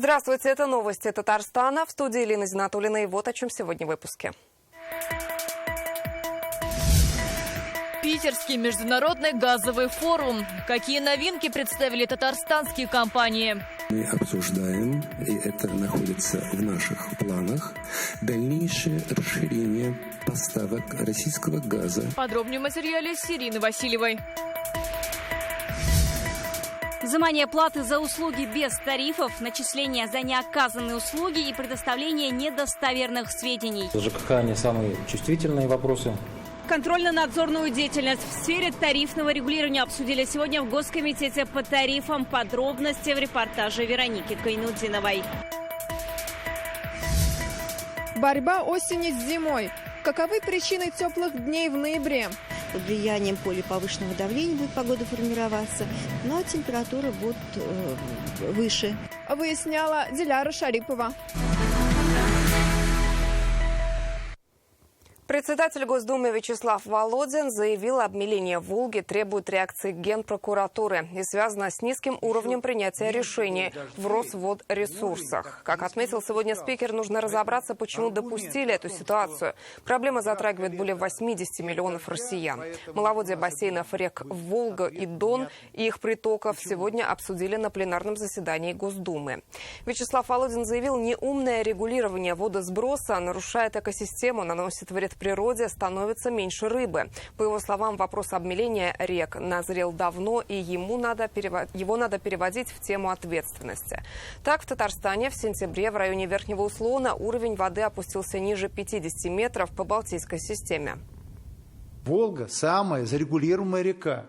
Здравствуйте, это новости Татарстана. В студии Елена Зинатуллина. И вот о чем сегодня в выпуске. Питерский международный газовый форум. Какие новинки представили татарстанские компании? Мы обсуждаем, и это находится в наших планах, дальнейшее расширение поставок российского газа. Подробнее в материале с Ириной Васильевой. Взимание платы за услуги без тарифов, начисление за неоказанные услуги и предоставление недостоверных сведений. ЖКХ не самые чувствительные вопросы. Контрольно-надзорную деятельность в сфере тарифного регулирования обсудили сегодня в Госкомитете по тарифам. Подробности в репортаже Вероники Кайнудиновой. Борьба осени с зимой. Каковы причины теплых дней в ноябре? Под влиянием поля повышенного давления будет погода формироваться, но температуры будут выше. Выясняла Диляра Шарипова. Председатель Госдумы Вячеслав Володин заявил, обмеление Волги требует реакции Генпрокуратуры и связано с низким уровнем принятия решений в Росводресурсах. Как отметил сегодня спикер, нужно разобраться, почему допустили эту ситуацию. Проблема затрагивает более 80 миллионов россиян. Маловодье бассейнов рек Волга и Дон и их притоков сегодня обсудили на пленарном заседании Госдумы. Вячеслав Володин заявил, неумное регулирование водосброса нарушает экосистему, наносит вред природе, становится меньше рыбы. По его словам, вопрос обмеления рек назрел давно, и его надо переводить в тему ответственности. Так, в Татарстане в сентябре в районе Верхнего Услона уровень воды опустился ниже 50 метров по Балтийской системе. Волга – самая зарегулируемая река.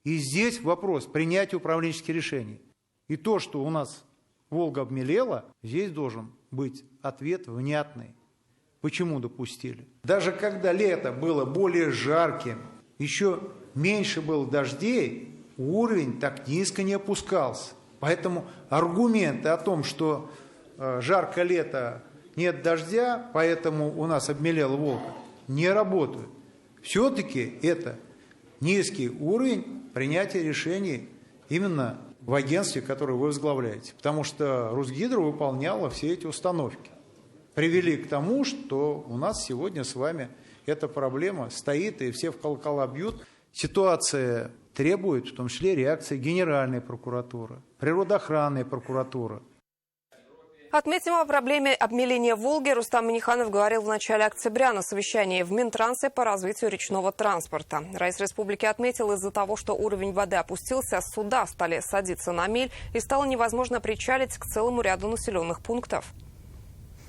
И здесь вопрос принятия управленческих решений. И то, что у нас Волга обмелела, здесь должен быть ответ внятный. Почему допустили? Даже когда лето было более жарким, еще меньше было дождей, уровень так низко не опускался. Поэтому аргументы о том, что жаркое лето, нет дождя, поэтому у нас обмелела Волга, не работают. Все-таки это низкий уровень принятия решений именно в агентстве, которое вы возглавляете. Потому что Русгидро выполняла все эти установки. Привели к тому, что у нас сегодня с вами эта проблема стоит, и все в колокола бьют. Ситуация требует, в том числе, реакции Генеральной прокуратуры, природоохранной прокуратуры. Отметим, о проблеме обмеления Волги Рустам Минниханов говорил в начале октября на совещании в Минтрансе по развитию речного транспорта. Райс республики отметил, из-за того, что уровень воды опустился, суда стали садиться на мель и стало невозможно причалить к целому ряду населенных пунктов.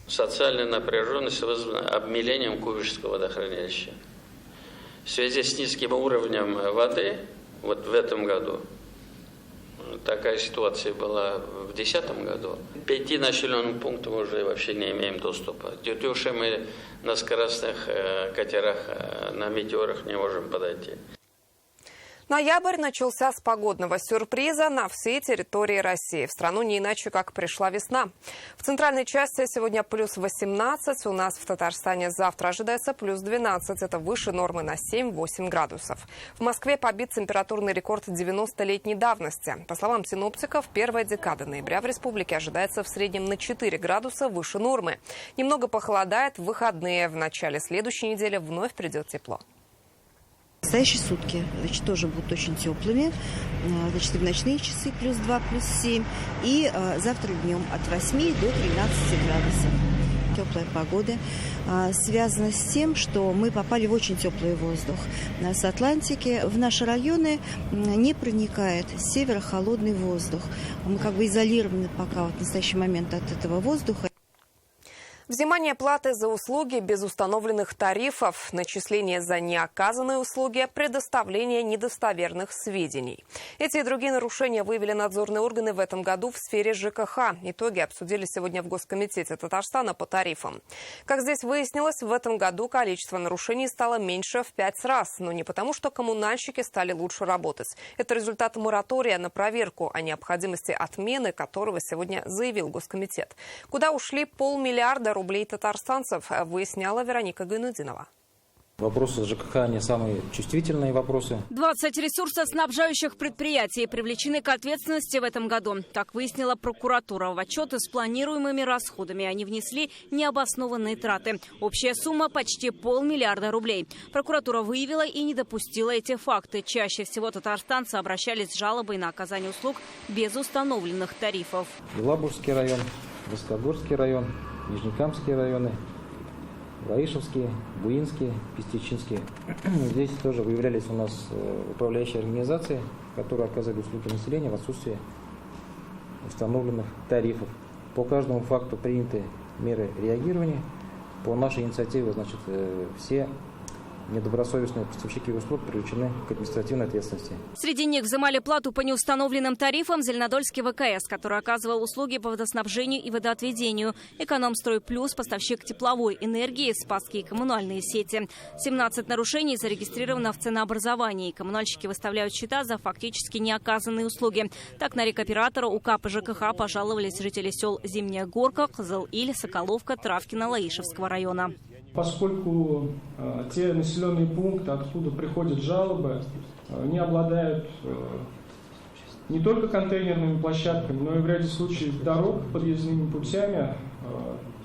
Социальная напряженность вызвана обмелением Куйбышевского водохранилища. В связи с низким уровнем воды, вот в этом году, такая ситуация была в 2010 году, 5 населенных пунктов уже вообще не имеем доступа. Тетюши мы на скоростных катерах, на метеорах не можем подойти. Ноябрь начался с погодного сюрприза на всей территории России. В страну не иначе, как пришла весна. В центральной части сегодня плюс 18, у нас в Татарстане завтра ожидается плюс 12. Это выше нормы на 7-8 градусов. В Москве побит температурный рекорд 90-летней давности. По словам синоптиков, первая декада ноября в республике ожидается в среднем на 4 градуса выше нормы. Немного похолодает в выходные. В начале следующей недели вновь придет тепло. Настоящие сутки, тоже будут очень теплыми. И в ночные часы плюс 2, плюс 7. И завтра днем от 8 до 13 градусов. Теплая погода связана с тем, что мы попали в очень теплый воздух. С Атлантики в наши районы не проникает с севера холодный воздух. Мы изолированы пока в настоящий момент от этого воздуха. Взимание платы за услуги без установленных тарифов, начисление за неоказанные услуги, предоставление недостоверных сведений. Эти и другие нарушения выявили надзорные органы в этом году в сфере ЖКХ. Итоги обсудили сегодня в Госкомитете Татарстана по тарифам. Как здесь выяснилось, в этом году количество нарушений стало меньше в 5 раз. Но не потому, что коммунальщики стали лучше работать. Это результат моратория на проверку, о необходимости отмены которого сегодня заявил Госкомитет. Куда ушли 500 миллиарда рублей татарстанцев, выясняла Вероника Гайнудинова. Вопросы ЖКХ не самые чувствительные вопросы. 20 ресурсоснабжающих предприятий привлечены к ответственности в этом году. Так выяснила прокуратура. В отчеты с планируемыми расходами они внесли необоснованные траты. Общая сумма почти 500 миллиарда рублей. Прокуратура выявила и не допустила эти факты. Чаще всего татарстанцы обращались с жалобой на оказание услуг без установленных тарифов. Елабужский район, Воскогорский район, Нижнекамские районы, Лаишевские, Буинские, Пестичинские. Здесь тоже выявлялись у нас управляющие организации, которые оказывали услуги населению в отсутствии установленных тарифов. По каждому факту приняты меры реагирования. По нашей инициативе, значит, все недобросовестные поставщики услуг привлечены к административной ответственности. Среди них взимали плату по неустановленным тарифам Зеленодольский ВКС, который оказывал услуги по водоснабжению и водоотведению, Экономстрой Плюс, поставщик тепловой энергии, Спасские коммунальные сети. 17 нарушений зарегистрировано в ценообразовании. Коммунальщики выставляют счета за фактически неоказанные услуги. Так на рекоператора УК по ЖКХ пожаловались жители сел Зимняя Горка, Кызыл-Иль, Соколовка, Травкино, Лаишевского района. Поскольку те населенные пункты, откуда приходят жалобы, не обладают не только контейнерными площадками, но и в ряде случаев дорог, подъездными путями,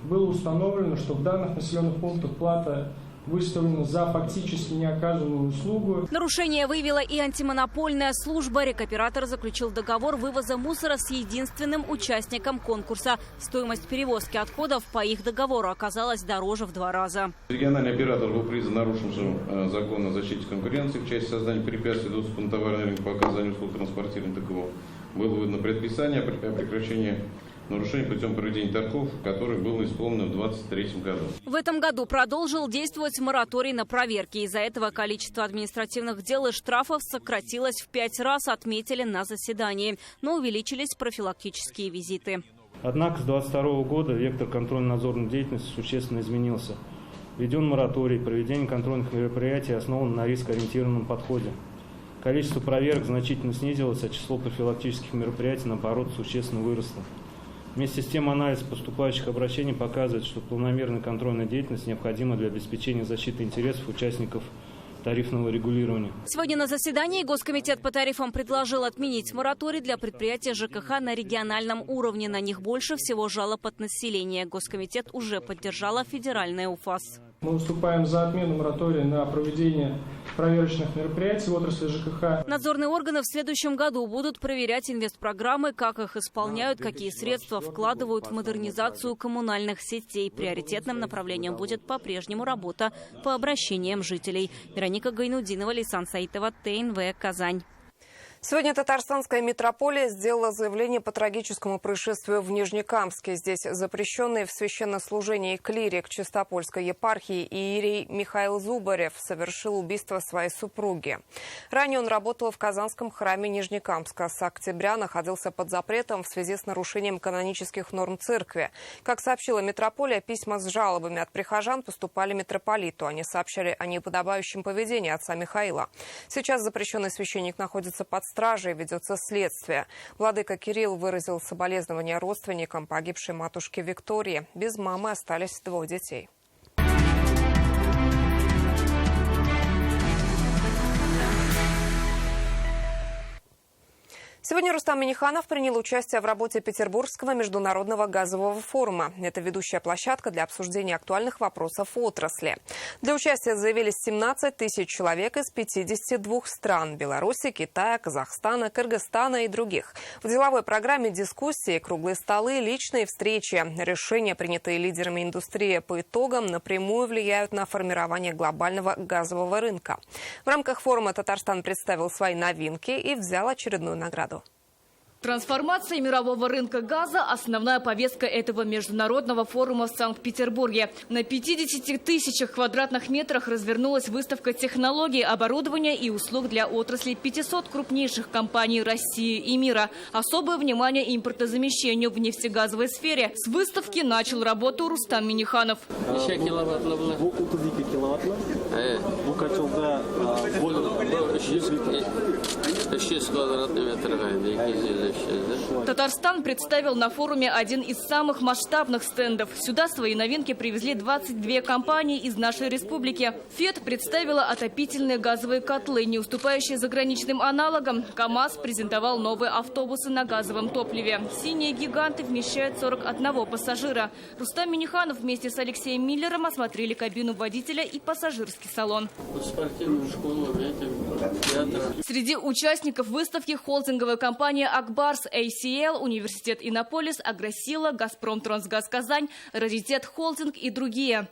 было установлено, что в данных населенных пунктах плата выставлена за фактически неоказанную услугу. Нарушение выявила и антимонопольная служба. Рекоператор заключил договор вывоза мусора с единственным участником конкурса. Стоимость перевозки отходов по их договору оказалась дороже в 2 раза. Региональный оператор был признан нарушившим закон о защите конкуренции в части создания препятствий доступа на товарный рынок по оказанию услуг транспортирования ТКО. Было выдано предписание о прекращении нарушений путем проведения торгов, которое было исполнено в 2023 году. В этом году продолжил действовать мораторий на проверки. Из-за этого количество административных дел и штрафов сократилось в 5 раз, отметили на заседании. Но увеличились профилактические визиты. Однако с 2022 года вектор контрольно-надзорной деятельности существенно изменился. Введен мораторий, проведение контрольных мероприятий основано на рискоориентированном подходе. Количество проверок значительно снизилось, а число профилактических мероприятий, наоборот, существенно выросло. Вместе с тем анализ поступающих обращений показывает, что планомерная контрольная деятельность необходима для обеспечения защиты интересов участников тарифного регулирования. Сегодня на заседании Госкомитет по тарифам предложил отменить мораторий для предприятий ЖКХ на региональном уровне. На них больше всего жалоб от населения. Госкомитет уже поддержала федеральная УФАС. Мы выступаем за отмену моратория на проведение проверочных мероприятий в отрасли ЖКХ. Надзорные органы в следующем году будут проверять инвестпрограммы, как их исполняют, какие средства вкладывают в модернизацию коммунальных сетей. Приоритетным направлением будет по-прежнему работа по обращениям жителей. Вероника Гайнудинова, Лейсан Саитова, ТНВ, Казань. Сегодня татарстанская митрополия сделала заявление по трагическому происшествию в Нижнекамске. Здесь запрещенный в священнослужении клирик Чистопольской епархии иерей Михаил Зубарев совершил убийство своей супруги. Ранее он работал в Казанском храме Нижнекамска. С октября находился под запретом в связи с нарушением канонических норм церкви. Как сообщила митрополия, письма с жалобами от прихожан поступали митрополиту. Они сообщали о неподобающем поведении отца Михаила. Сейчас запрещенный священник находится под стражей, ведется следствие. Владыка Кирилл выразил соболезнования родственникам погибшей матушки Виктории. Без мамы остались 2 детей. Сегодня Рустам Минниханов принял участие в работе Петербургского международного газового форума. Это ведущая площадка для обсуждения актуальных вопросов отрасли. Для участия заявились 17 тысяч человек из 52 стран – Беларуси, Китая, Казахстана, Кыргызстана и других. В деловой программе дискуссии, круглые столы, личные встречи. Решения, принятые лидерами индустрии по итогам, напрямую влияют на формирование глобального газового рынка. В рамках форума Татарстан представил свои новинки и взял очередную награду. Трансформация мирового рынка газа – основная повестка этого международного форума в Санкт-Петербурге. На 50 тысячах квадратных метрах развернулась выставка технологий, оборудования и услуг для отрасли 500 крупнейших компаний России и мира. Особое внимание импортозамещению в нефтегазовой сфере. С выставки начал работу Рустам Минниханов. следующее, да? Татарстан представил на форуме один из самых масштабных стендов. Сюда свои новинки привезли 22 компании из нашей республики. ФЕД представила отопительные газовые котлы, не уступающие заграничным аналогам. КАМАЗ презентовал новые автобусы на газовом топливе. Синие гиганты вмещают 41 пассажира. Рустам Минниханов вместе с Алексеем Миллером осмотрели кабину водителя и пассажирский салон. Спортивную школу, театр. Среди участников выставки холдинговая компания «Акбарс», ACL, Университет Иннополис, Агросила, Газпром Трансгаз Казань, Раритет Холдинг и другие.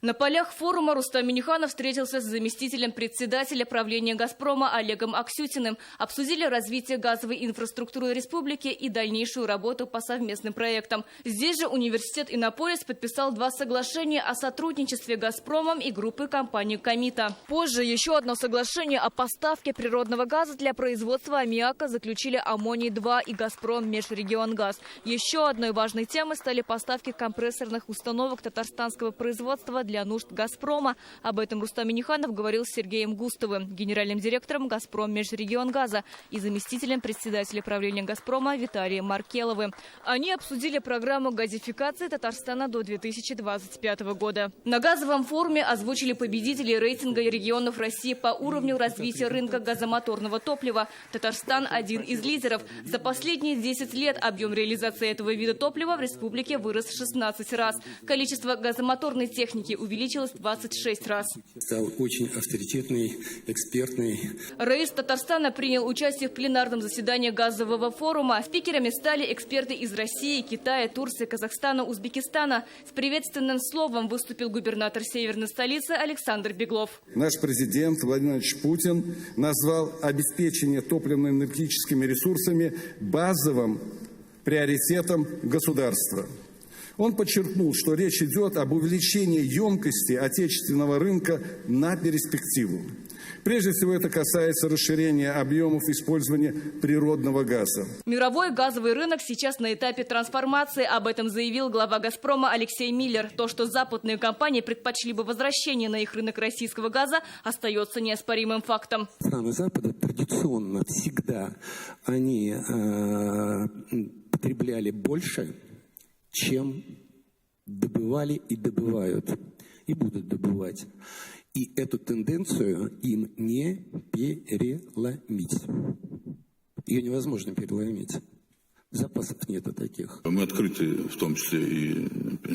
На полях форума Рустам Минниханов встретился с заместителем председателя правления «Газпрома» Олегом Аксютиным. Обсудили развитие газовой инфраструктуры республики и дальнейшую работу по совместным проектам. Здесь же университет Иннополис подписал 2 соглашения о сотрудничестве «Газпромом» и группы компаний «Комита». Позже еще одно соглашение о поставке природного газа для производства аммиака заключили «Аммоний-2» и «Газпром Межрегионгаз». Еще одной важной темой стали поставки компрессорных установок татарстанского производства для нужд «Газпрома». Об этом Рустам Минниханов говорил с Сергеем Густовым, генеральным директором «Газпром Межрегионгаза» и заместителем председателя правления «Газпрома» Виталием Маркеловым. Они обсудили программу газификации Татарстана до 2025 года. На газовом форуме озвучили победителей рейтинга регионов России по уровню развития рынка газомоторного топлива. Татарстан – один из лидеров. За последние 10 лет объем реализации этого вида топлива в республике вырос в 16 раз. Количество газомоторной техники увеличилось 26 раз. Стал очень авторитетный, экспертный. Раис Татарстана принял участие в пленарном заседании газового форума. Спикерами стали эксперты из России, Китая, Турции, Казахстана, Узбекистана. С приветственным словом выступил губернатор северной столицы Александр Беглов. Наш президент Владимир Владимирович Путин назвал обеспечение топливно-энергетическими ресурсами базовым приоритетом государства. Он подчеркнул, что речь идет об увеличении емкости отечественного рынка на перспективу. Прежде всего, это касается расширения объемов использования природного газа. Мировой газовый рынок сейчас на этапе трансформации. Об этом заявил глава «Газпрома» Алексей Миллер. То, что западные компании предпочли бы возвращение на их рынок российского газа, остается неоспоримым фактом. Страны Запада традиционно всегда они потребляли больше, чем добывали и добывают, и будут добывать. И эту тенденцию им не переломить. Ее невозможно переломить. Запасов нету таких. Мы открыты в том числе и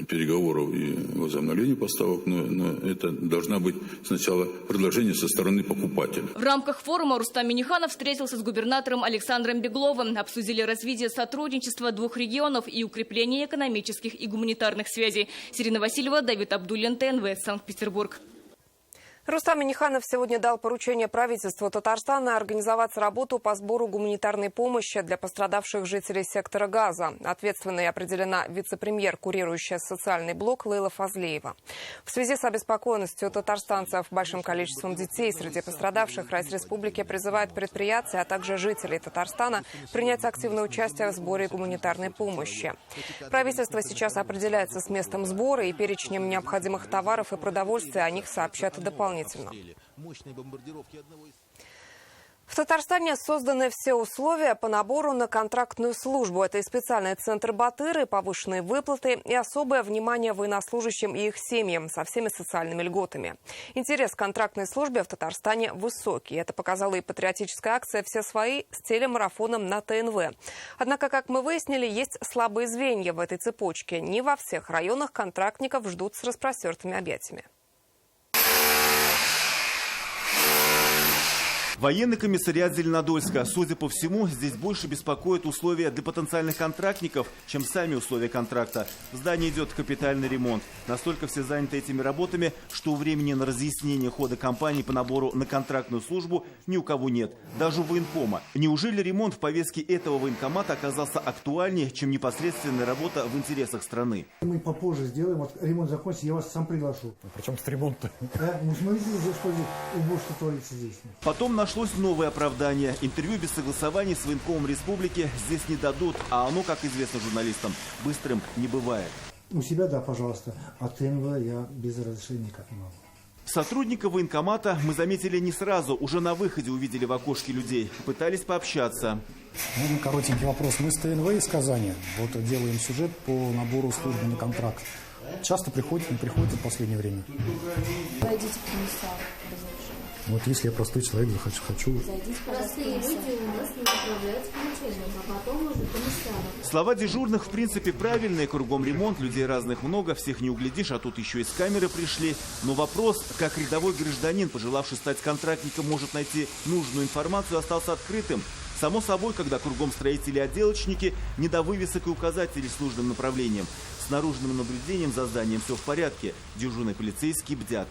переговоров, и возобновлению поставок, но это должна быть сначала предложение со стороны покупателя. В рамках форума Рустам Минниханов встретился с губернатором Александром Бегловым. Обсудили развитие сотрудничества 2 регионов и укрепление экономических и гуманитарных связей. Сирина Васильева, Давид Абдуллин, ТНВ, Санкт-Петербург. Рустам Минниханов сегодня дал поручение правительству Татарстана организовать работу по сбору гуманитарной помощи для пострадавших жителей сектора газа. Ответственной определена вице-премьер, курирующая социальный блок Лейла Фазлеева. В связи с обеспокоенностью татарстанцев большим количеством детей среди пострадавших, Райс Республики призывает предприятия, а также жителей Татарстана принять активное участие в сборе гуманитарной помощи. Правительство сейчас определяется с местом сбора и перечнем необходимых товаров и продовольствия. О них сообщат дополнительно. В Татарстане созданы все условия по набору на контрактную службу. Это и специальный центр Батыры, повышенные выплаты и особое внимание военнослужащим и их семьям со всеми социальными льготами. Интерес к контрактной службе в Татарстане высокий. Это показала и патриотическая акция «Все свои» с телемарафоном на ТНВ. Однако, как мы выяснили, есть слабые звенья в этой цепочке. Не во всех районах контрактников ждут с распростертыми объятиями. Военный комиссариат Зеленодольска. Судя по всему, здесь больше беспокоят условия для потенциальных контрактников, чем сами условия контракта. В здании идет капитальный ремонт. Настолько все заняты этими работами, что времени на разъяснение хода кампании по набору на контрактную службу ни у кого нет. Даже у военкома. Неужели ремонт в повестке этого военкомата оказался актуальнее, чем непосредственная работа в интересах страны? Мы попозже сделаем. Вот ремонт закончится, я вас сам приглашу. Причем с ремонтом? Да, ну смотрите, что убожество творится здесь. Потом нашлось новое оправдание. Интервью без согласований с военкомом республики здесь не дадут, а оно, как известно журналистам, быстрым не бывает. У себя, да, пожалуйста. А ТНВ я без разрешения никак не могу. Сотрудника военкомата мы заметили не сразу, уже на выходе увидели в окошке людей. Пытались пообщаться. Можно коротенький вопрос. Мы с ТНВ из Казани вот делаем сюжет по набору службы на контракт. Часто приходит, не приходит в последнее время. Зайдите к комиссару. Вот если я простой человек, хочу. Зайдите, простые люди у нас не направляются к начальнику, а потом уже комиссару. Слова дежурных в принципе правильные, кругом ремонт, людей разных много, всех не углядишь, а тут еще и с камеры пришли. Но вопрос, как рядовой гражданин, пожелавший стать контрактником, может найти нужную информацию, остался открытым. Само собой, когда кругом строители и отделочники, не до вывесок и указателей с нужным направлением. С наружным наблюдением за зданием все в порядке. Дежурные полицейские бдят.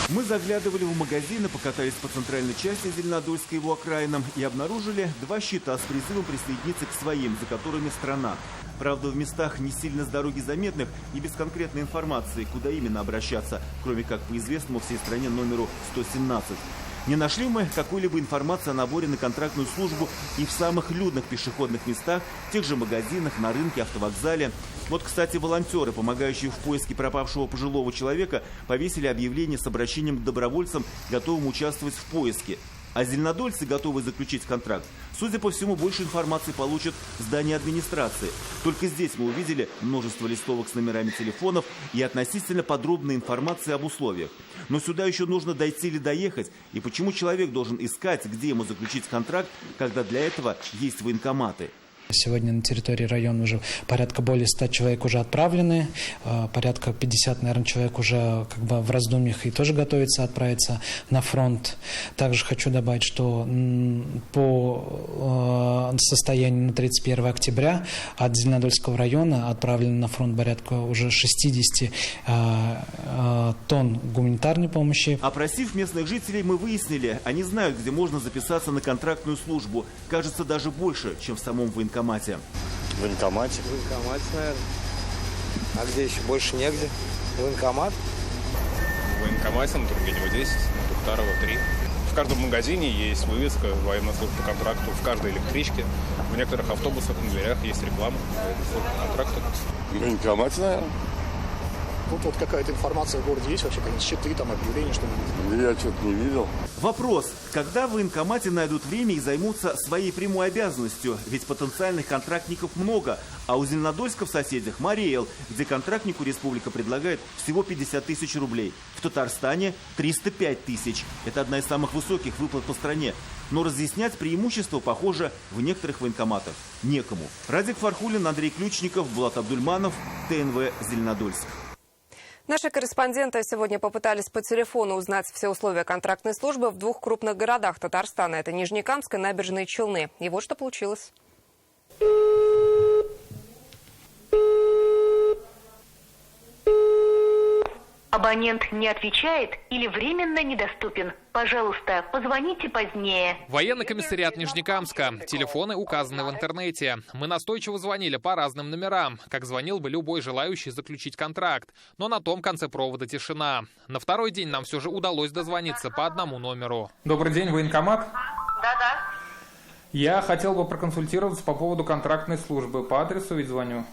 Мы заглядывали в магазины, покатались по центральной части Зеленодольска и его окраинам и обнаружили 2 щита с призывом присоединиться к своим, за которыми страна. Правда, в местах не сильно с дороги заметных и без конкретной информации, куда именно обращаться, кроме как по известному всей стране номеру 117. Не нашли мы какой-либо информации о наборе на контрактную службу и в самых людных пешеходных местах, в тех же магазинах, на рынке, автовокзале. Вот, кстати, волонтеры, помогающие в поиске пропавшего пожилого человека, повесили объявление с обращением к добровольцам, готовым участвовать в поиске. А зеленодольцы, готовые заключить контракт, судя по всему, больше информации получат в здании администрации. Только здесь мы увидели множество листовок с номерами телефонов и относительно подробной информации об условиях. Но сюда еще нужно дойти или доехать. И почему человек должен искать, где ему заключить контракт, когда для этого есть военкоматы? Сегодня на территории района уже порядка более 100 человек уже отправлены, порядка 50, наверное, человек уже как бы в раздумьях и тоже готовится отправиться на фронт. Также хочу добавить, что по состоянию на 31 октября от Зеленодольского района отправлено на фронт порядка уже 60 тонн гуманитарной помощи. Опросив местных жителей, мы выяснили, они знают, где можно записаться на контрактную службу. Кажется, даже больше, чем в самом военкомате. В военкомате? В военкомате, наверное. А где еще? Больше негде. Военкомат? В военкомате на Тургенева 10, на Тухтарова 3. В каждом магазине есть вывеска военной службы по контракту, в каждой электричке. В некоторых автобусах на дверях есть реклама военной службы по контракту. В военкомате, наверное. Тут вот какая-то информация в городе есть вообще, какие-нибудь щиты, там, объявления, что-нибудь? Я что-то не видел. Вопрос. Когда в военкомате найдут время и займутся своей прямой обязанностью? Ведь потенциальных контрактников много. А у Зеленодольска в соседях Мариэл, где контрактнику республика предлагает всего 50 тысяч рублей. В Татарстане 305 тысяч. Это одна из самых высоких выплат по стране. Но разъяснять преимущества, похоже, в некоторых военкоматах некому. Радик Фархулин, Андрей Ключников, Булат Абдульманов, ТНВ Зеленодольск. Наши корреспонденты сегодня попытались по телефону узнать все условия контрактной службы в 2 крупных городах Татарстана. Это Нижнекамск и Набережные Челны. И вот что получилось. Абонент не отвечает или временно недоступен. Пожалуйста, позвоните позднее. Военный комиссариат Нижнекамска. Телефоны указаны в интернете. Мы настойчиво звонили по разным номерам, как звонил бы любой желающий заключить контракт. Но на том конце провода тишина. На второй день нам все же удалось дозвониться по одному номеру. Добрый день, военкомат? Да-да. Я хотел бы проконсультироваться по поводу контрактной службы. По адресу ведь звоню.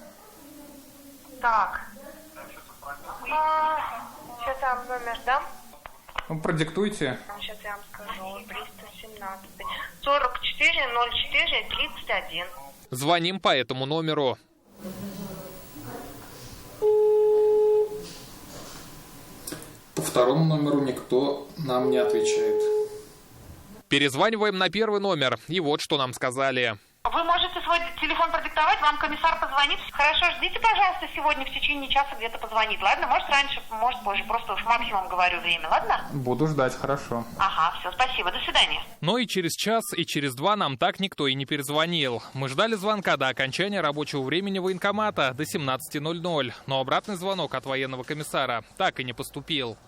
Так. Сейчас я вам номер дам. Ну, продиктуйте. Сейчас я вам скажу. 317. 44 04 31. Звоним по этому номеру. По второму номеру никто нам не отвечает. Перезваниваем на первый номер. И вот что нам сказали. Вы можете свой телефон продиктовать, вам комиссар позвонит. Хорошо, ждите, пожалуйста, сегодня в течение часа где-то позвонит. Ладно? Может раньше, может позже. Просто уж максимум говорю время. Ладно? Буду ждать, хорошо. Ага, все, спасибо. До свидания. Но и через час, и через 2 нам так никто и не перезвонил. Мы ждали звонка до окончания рабочего времени военкомата до 17:00. Но обратный звонок от военного комиссара так и не поступил.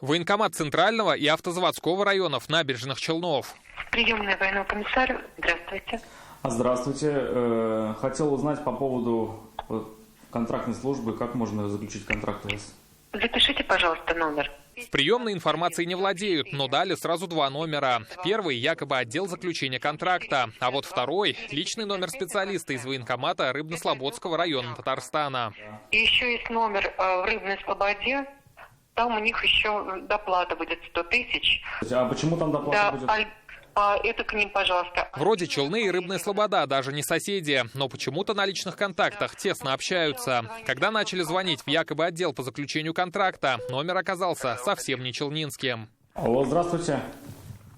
Военкомат Центрального и Автозаводского районов Набережных Челнов. Приемная военного комиссара. Здравствуйте. Здравствуйте. Хотел узнать по поводу контрактной службы, как можно заключить контракт у вас. Запишите, пожалуйста, номер. В приемной информации не владеют, но дали сразу два номера. Первый – якобы отдел заключения контракта, а вот второй – личный номер специалиста из военкомата Рыбно-Слободского района Татарстана. И еще есть номер в Рыбной Слободе. Там у них еще доплата будет 100 тысяч. А почему там доплата будет? Это к ним, пожалуйста. Вроде Челны и Рыбная Слобода даже не соседи, но почему-то на личных контактах тесно общаются. Когда начали звонить в якобы отдел по заключению контракта, номер оказался совсем не челнинским. Алло, здравствуйте.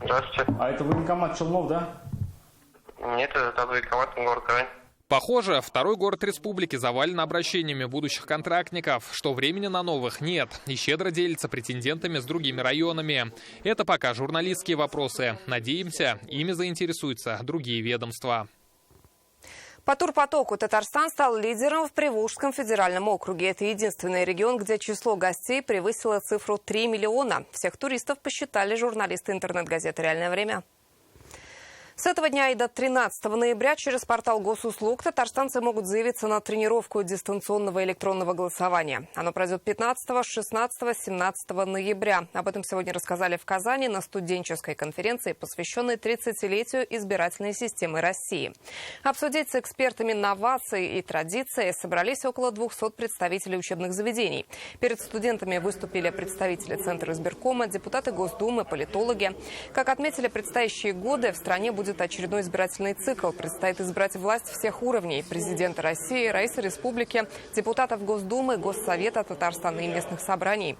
Здравствуйте. А это военкомат Челнов, да? Нет, это военкомат город Крань. Похоже, второй город республики завален обращениями будущих контрактников, что времени на новых нет, и щедро делится претендентами с другими районами. Это пока журналистские вопросы. Надеемся, ими заинтересуются другие ведомства. По турпотоку Татарстан стал лидером в Приволжском федеральном округе. Это единственный регион, где число гостей превысило цифру 3 миллиона. Всех туристов посчитали журналисты интернет-газеты «Реальное время». С этого дня и до 13 ноября через портал госуслуг татарстанцы могут заявиться на тренировку дистанционного электронного голосования. Оно пройдет 15, 16, 17 ноября. Об этом сегодня рассказали в Казани на студенческой конференции, посвященной 30-летию избирательной системы России. Обсудить с экспертами новации и традиции собрались около 200 представителей учебных заведений. Перед студентами выступили представители Центра избиркома, депутаты Госдумы, политологи. Как отметили, предстоящие годы в стране будет очередной избирательный цикл. Предстоит избрать власть всех уровней – президента России, Раиса Республики, депутатов Госдумы, Госсовета Татарстана и местных собраний.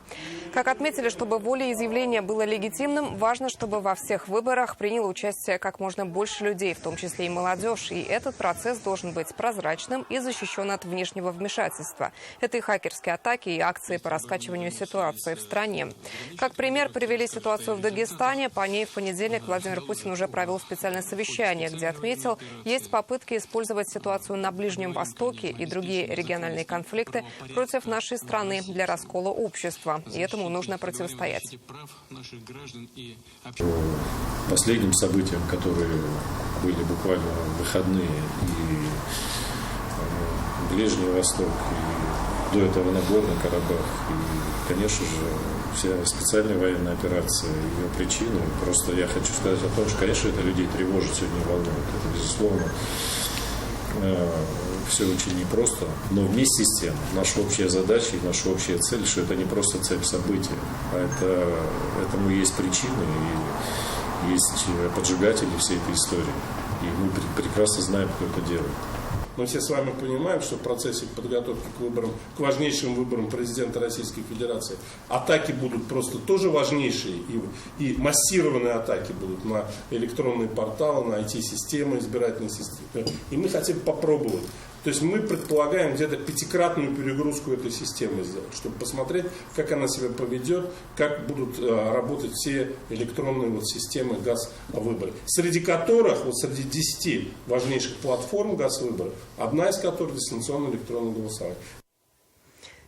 Как отметили, чтобы волеизъявление было легитимным, важно, чтобы во всех выборах приняло участие как можно больше людей, в том числе и молодежь. И этот процесс должен быть прозрачным и защищен от внешнего вмешательства. Это и хакерские атаки, и акции по раскачиванию ситуации в стране. Как пример привели ситуацию в Дагестане. По ней в понедельник Владимир Путин уже провел специальное совещание, где отметил, есть попытки использовать ситуацию на Ближнем Востоке и другие региональные конфликты против нашей страны для раскола общества. И этому нужно противостоять. Последним событиям, которые были буквально в выходные, и Ближний Восток, и до этого Нагорный Карабах, и, конечно же, вся специальная военная операция, ее причины. Просто я хочу сказать о том, что, конечно, это людей тревожит, сегодня волнует. Это, безусловно, все очень непросто. Но вместе с тем, наша общая задача и наша общая цель, что это не просто цепь событий, а этому есть причины и есть поджигатели всей этой истории. И мы прекрасно знаем, кто это делает. Мы все с вами понимаем, что в процессе подготовки к выборам, к важнейшим выборам президента Российской Федерации атаки будут просто тоже важнейшие, и массированные атаки будут на электронные порталы, на IT-системы, избирательные системы. И мы хотим попробовать. То есть мы предполагаем где-то 5-кратную перегрузку этой системы сделать, чтобы посмотреть, как она себя поведет, как будут работать все электронные системы ГАЗ-выборы. Среди которых, среди 10 важнейших платформ ГАЗ-выборов, одна из которых дистанционное электронное голосование.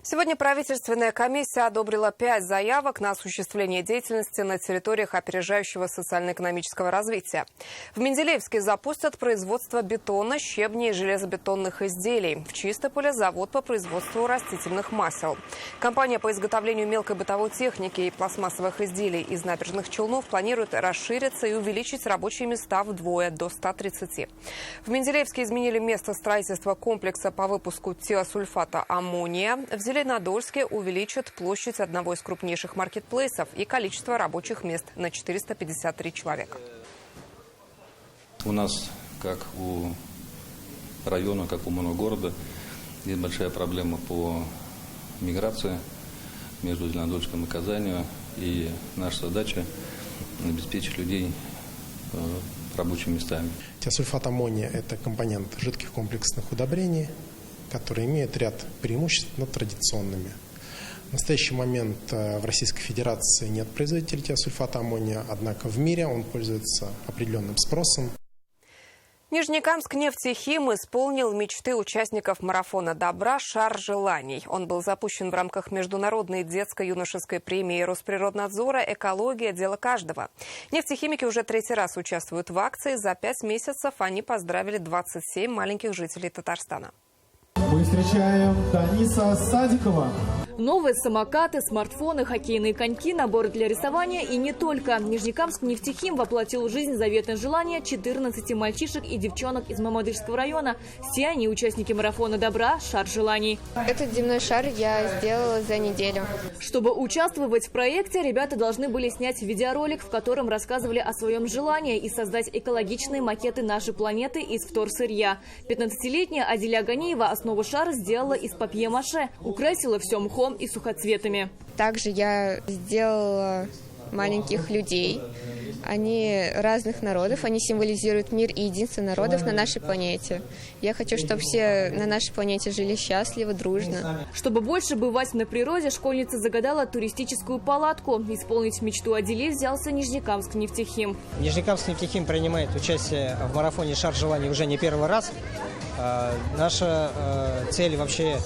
Сегодня правительственная комиссия одобрила 5 заявок на осуществление деятельности на территориях опережающего социально-экономического развития. В Менделеевске запустят производство бетона, щебня и железобетонных изделий. В Чистополе завод по производству растительных масел. Компания по изготовлению мелкой бытовой техники и пластмассовых изделий из Набережных Челнов планирует расшириться и увеличить рабочие места вдвое, до 130. В Менделеевске изменили место строительства комплекса по выпуску тиосульфата аммония. В Зеленодольске увеличат площадь одного из крупнейших маркетплейсов и количество рабочих мест на 453 человека. У нас, как у района, как у моногорода, есть большая проблема по миграции между Зеленодольском и Казанью. И наша задача обеспечить людей рабочими местами. Тиосульфат аммония – это компонент жидких комплексных удобрений, которые имеют ряд преимуществ над традиционными. В настоящий момент в Российской Федерации нет производителей тиосульфата аммония, однако в мире он пользуется определенным спросом. Нижнекамск нефтехим исполнил мечты участников марафона добра «Шар желаний». Он был запущен в рамках международной детско-юношеской премии Росприроднадзора «Экология. Дело каждого». Нефтехимики уже 3-й раз участвуют в акции. За 5 месяцев они поздравили 27 маленьких жителей Татарстана. Мы встречаем Таниса Садикова. Новые самокаты, смартфоны, хоккейные коньки, наборы для рисования и не только. Нижнекамск нефтехим воплотил в жизнь заветное желание 14 мальчишек и девчонок из Мамадышского района. Все они участники марафона добра «Шар желаний». Этот земной шар я сделала за неделю. Чтобы участвовать в проекте, ребята должны были снять видеоролик, в котором рассказывали о своем желании и создать экологичные макеты нашей планеты из вторсырья. 15-летняя Адиля Ганиева основу шара сделала из папье-маше, украсила все мхом и сухоцветами. Также я сделала маленьких людей. Они разных народов, они символизируют мир и единство народов на нашей планете. Я хочу, чтобы все на нашей планете жили счастливо, дружно. Чтобы больше бывать на природе, школьница загадала туристическую палатку. Исполнить мечту Адили взялся Нижнекамск нефтехим. Нижнекамск нефтехим принимает участие в марафоне «Шар желаний» уже не первый раз. Наша цель вообще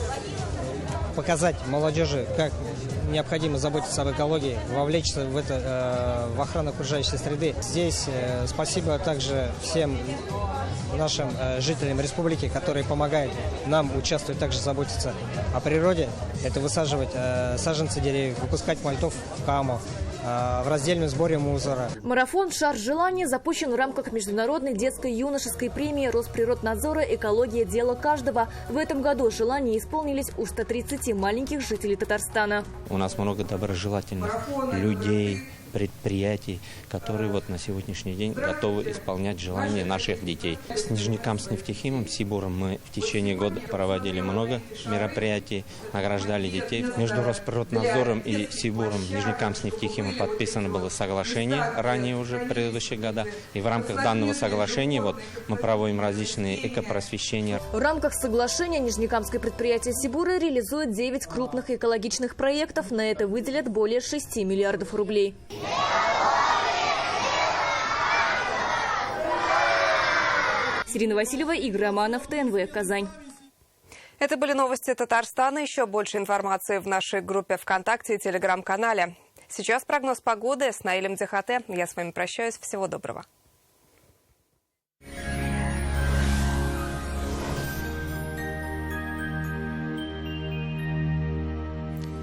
показать молодежи, как необходимо заботиться об экологии, вовлечься в охрану окружающей среды. Здесь спасибо также всем нашим жителям республики, которые помогают нам участвовать, также заботиться о природе. Это высаживать саженцы деревьев, выпускать мальтов в каму, в раздельном сборе мусора. Марафон «Шар желаний» запущен в рамках международной детской юношеской премии Росприроднадзора «Экология. Дело каждого». В этом году желания исполнились у 130 маленьких жителей Татарстана. У нас много доброжелательных людей, предприятий, которые вот на сегодняшний день готовы исполнять желания наших детей. С Нижнекамск нефтехимом, Сибуром мы в течение года проводили много мероприятий, награждали детей. Между Росприроднадзором и Сибуром Нижнекамск нефтехимом подписано было соглашение ранее уже в предыдущих годах. И в рамках данного соглашения вот мы проводим различные экопросвещения. В рамках соглашения Нижнекамское предприятие Сибура реализует 9 крупных экологичных проектов. На это выделят более 6 миллиардов рублей. Ирина Васильева, Игорь Романов, ТНВ, Казань. Это были новости Татарстана. Еще больше информации в нашей группе ВКонтакте и Телеграм-канале. Сейчас прогноз погоды с Наилем Дзихате. Я с вами прощаюсь. Всего доброго.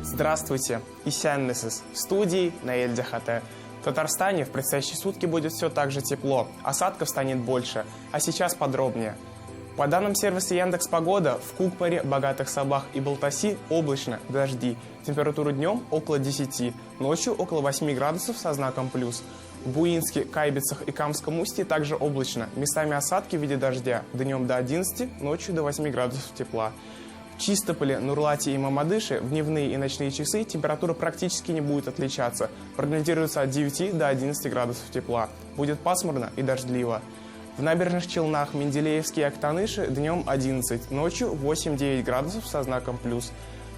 Здравствуйте, Исяннесис. В студии Наиль Дзихате. В Татарстане в предстоящие сутки будет все так же тепло, осадков станет больше. А сейчас подробнее. По данным сервиса Яндекс.Погода, в Кукмаре, Богатых Сабах и Балтаси облачно, дожди. Температура днем около 10, ночью около 8 градусов со знаком плюс. В Буинске, Кайбицах и Камском устье также облачно. Местами осадки в виде дождя. Днем до 11, ночью до 8 градусов тепла. В Чистополе, Нурлате и Мамадыше в дневные и ночные часы температура практически не будет отличаться. Прогнозируется от 9 до 11 градусов тепла. Будет пасмурно и дождливо. В Набережных Челнах, Менделеевске и Актаныше днем 11, ночью 8-9 градусов со знаком плюс.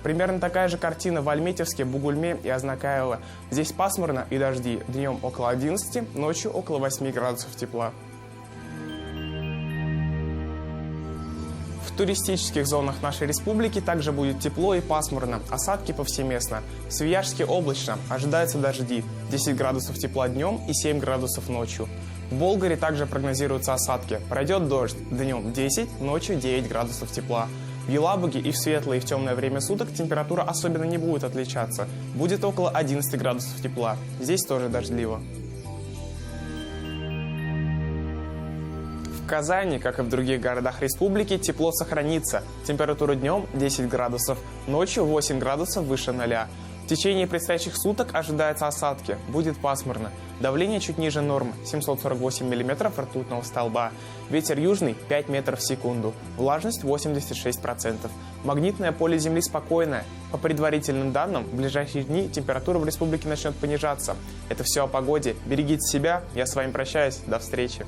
Примерно такая же картина в Альметьевске, Бугульме и Азнакаево. Здесь пасмурно и дожди. Днем около 11, ночью около 8 градусов тепла. В туристических зонах нашей республики также будет тепло и пасмурно, осадки повсеместно. В Свияжске облачно, ожидаются дожди, 10 градусов тепла днем и 7 градусов ночью. В Болгаре также прогнозируются осадки, пройдет дождь, днем 10, ночью 9 градусов тепла. В Елабуге и в светлое и в темное время суток температура особенно не будет отличаться, будет около 11 градусов тепла, здесь тоже дождливо. В Казани, как и в других городах республики, тепло сохранится. Температура днем 10 градусов, ночью 8 градусов выше 0. В течение предстоящих суток ожидаются осадки, будет пасмурно. Давление чуть ниже нормы, 748 мм ртутного столба. Ветер южный 5 метров в секунду, влажность 86%. Магнитное поле Земли спокойное. По предварительным данным, в ближайшие дни температура в республике начнет понижаться. Это все о погоде. Берегите себя, я с вами прощаюсь, до встречи.